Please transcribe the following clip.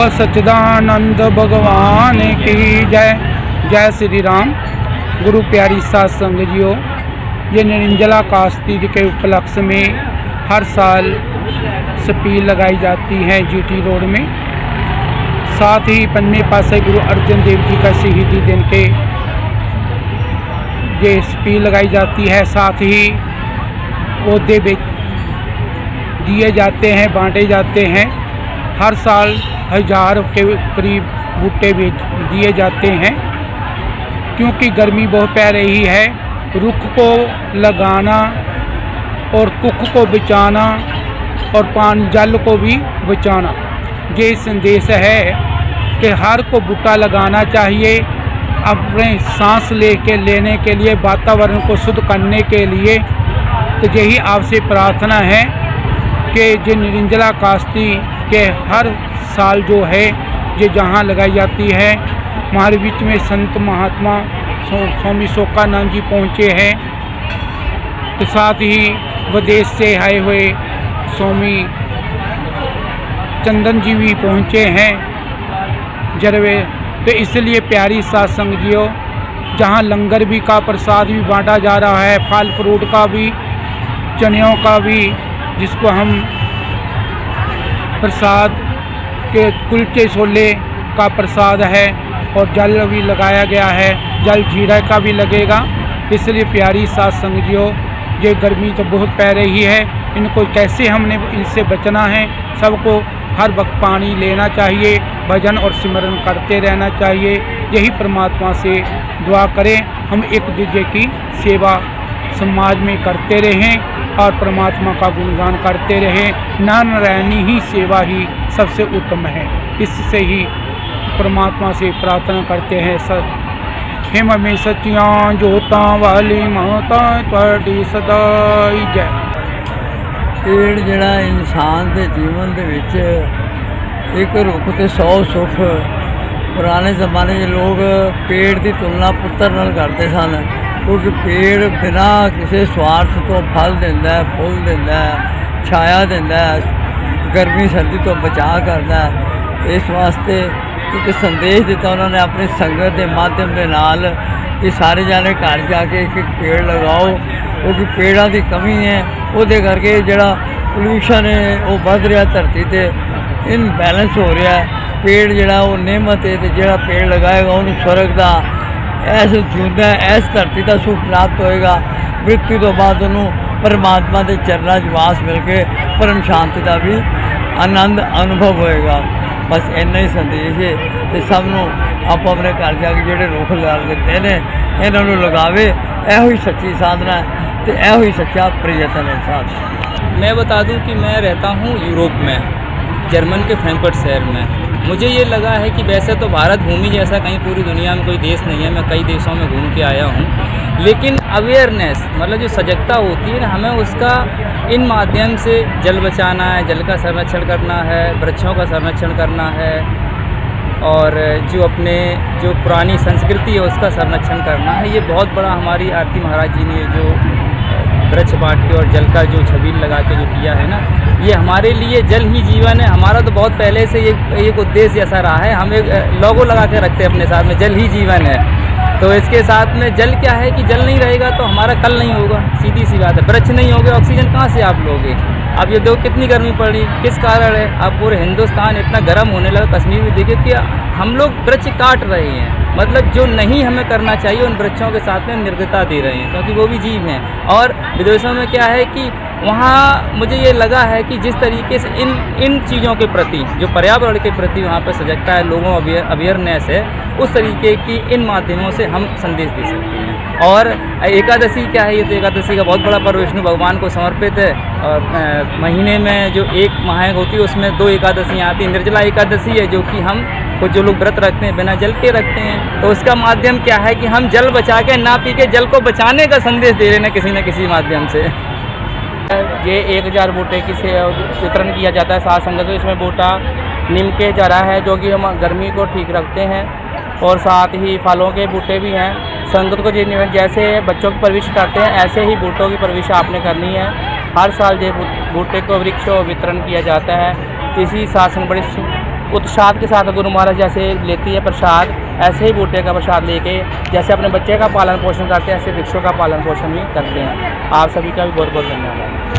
सच्चिदानंद भगवान की जय। जय श्री राम। गुरु प्यारी साध संगत जियो, ये निर्जला कास्ती के उपलक्ष्य में हर साल स्पील लगाई जाती है जीटी रोड में। साथ ही पंजवें पातशाही गुरु अर्जन देव जी का शहीदी दिन के ये स्पील लगाई जाती है। साथ ही पौधे दिए जाते हैं, बांटे जाते हैं। हर साल 1000 के करीब बूटे दिए जाते हैं, क्योंकि गर्मी बहुत पै रही है। रुख को लगाना और कुख को बचाना और पानी जल को भी बचाना, ये संदेश है कि हर को बूटा लगाना चाहिए। अपने सांस लेने के लिए, वातावरण को शुद्ध करने के लिए। तो यही आपसे प्रार्थना है कि जो निर्जला कास्ती के हर साल जो है ये जहाँ लगाई जाती है, हमारे बीच में संत महात्मा स्वामी शोकानंद जी पहुँचे हैं। तो साथ ही विदेश से आए हुए स्वामी चंदन जी भी पहुँचे हैं जरवे। तो इसलिए प्यारी साध संगत जियो, जहाँ लंगर भी का प्रसाद भी बांटा जा रहा है, फल फ्रूट का भी, चनियों का भी, जिसको हम प्रसाद के कुलचे छोले का प्रसाद है, और जल भी लगाया गया है, जल जीरा का भी लगेगा। इसलिए प्यारी साध संगत जियो, ये गर्मी तो बहुत पै रही है, इनको कैसे हमने इनसे बचना है। सबको हर वक्त पानी लेना चाहिए, भजन और सिमरन करते रहना चाहिए। यही परमात्मा से दुआ करें, हम एक दूसरे की सेवा समाज में करते रहें और परमात्मा का गुणगान करते रहें। नारायणी ही सेवा ही सबसे उत्तम है। इससे ही परमात्मा से प्रार्थना करते हैं। हिम में सचियां जोता वाली माता त्वाडी सदाई जय। पेड़ जिहड़ा इंसान के जीवन दे विच एक रुख ते 100 सुख। पुराने ज़माने के लोग पेड़ की तुलना पुत्तर नाल करते सन, क्योंकि पेड़ बिना किसी स्वार्थ तो फल देंदा है, फुल देंदा है, छाया देंदा है, गर्मी सर्दी तो बचा करता है। इस वास्ते एक संदेश दिता उन्होंने अपनी संगत के माध्यम के नाल कि सारे जाने घर जाके एक पेड़ लगाओ, क्योंकि पेड़ों की कमी है। वो करके जड़ा पोल्यूशन है वो बढ़ रहा, धरती से इनबैलेंस हो रहा है। पेड़ जड़ा वो नेमत है, तो जड़ा पेड़ लगाएगा उन्होंने स्वर्ग का ऐस जूंदा ऐस धरती का सुख प्राप्त होएगा। मृत्यु तो बाद उन्होंने परमात्मा के चरणों च वास मिल के परम शांति का भी आनंद अनुभव होएगा। बस इन्ना ही संदेश है। तो सबनों आप अपने घर जाके जोड़े रुख लगा लेते हैं इन्होंने लगावे, यहो ही सच्ची साधना है, तो यहो ही सच्चा प्रयत्न है साथ। मैं बता दूं कि मैं रहता हूं यूरोप में, जर्मन के फ्रैंकफर्ट शहर में। मुझे ये लगा है कि वैसे तो भारत भूमि जैसा कहीं पूरी दुनिया में कोई देश नहीं है। मैं कई देशों में घूम के आया हूँ, लेकिन अवेयरनेस मतलब जो सजगता होती है ना, हमें उसका इन माध्यम से जल बचाना है, जल का संरक्षण करना है, वृक्षों का संरक्षण करना है, और जो अपने जो पुरानी संस्कृति है उसका संरक्षण करना है। ये बहुत बड़ा हमारी आरती महाराज जी ने जो वृक्ष बांट के और जल का जो छबील लगा के जो किया है ना, ये हमारे लिए जल ही जीवन है। हमारा तो बहुत पहले से एक उद्देश्य ऐसा रहा है, हम एक लोगो लगा के रखते हैं अपने साथ में, जल ही जीवन है। तो इसके साथ में जल क्या है कि जल नहीं रहेगा तो हमारा कल नहीं होगा, सीधी सी बात है। वृक्ष नहीं होगे, ऑक्सीजन कहाँ से आप लोगे? अब ये देखो कितनी गर्मी पड़ रही, किस कारण है? अब पूरे हिंदुस्तान इतना गर्म होने लगा, कश्मीर में देखिए कि हम लोग वृक्ष काट रहे हैं। मतलब जो नहीं हमें करना चाहिए उन वृक्षों के साथ में निर्दयता दे रहे हैं, क्योंकि वो भी जीव हैं। और विदेशों में क्या है कि वहाँ मुझे ये लगा है कि जिस तरीके से इन चीज़ों के प्रति, जो पर्यावरण के प्रति वहाँ पर सजगता है, लोगों अवेयरनेस है, उस तरीके की इन माध्यमों से हम संदेश दे सकते हैं। और एकादशी क्या है? ये तो एकादशी का बहुत बड़ा पर्व विष्णु भगवान को समर्पित है। और महीने में जो एक माह होती है उसमें 2 एकादशियाँ आती हैं। निर्जला एकादशी है जो कि हम कुछ जो लोग व्रत रखते हैं बिना जल के रखते हैं, तो उसका माध्यम क्या है कि हम जल बचा के ना पी के जल को बचाने का संदेश दे रहे हैं किसी न किसी माध्यम से। ये 1000 बूटे की वितरण किया जाता है साथ संगत को। इसमें बूटा नीम के जरा है जो कि हम गर्मी को ठीक रखते हैं, और साथ ही फलों के बूटे भी हैं। संगत को जैसे बच्चों की परवरिश करते हैं ऐसे ही बूटों की परवरिश आपने करनी है। हर साल ये बूटे को वृक्ष वितरण किया जाता है। इसी साथ संग बड़ी उत्साह के साथ गुरु महाराज जैसे लेती है प्रसाद, ऐसे ही बूटे का प्रसाद लेके जैसे अपने बच्चे का पालन पोषण करते हैं, ऐसे वृक्षों का पालन पोषण भी करते हैं। आप सभी का भी बहुत बहुत धन्यवाद।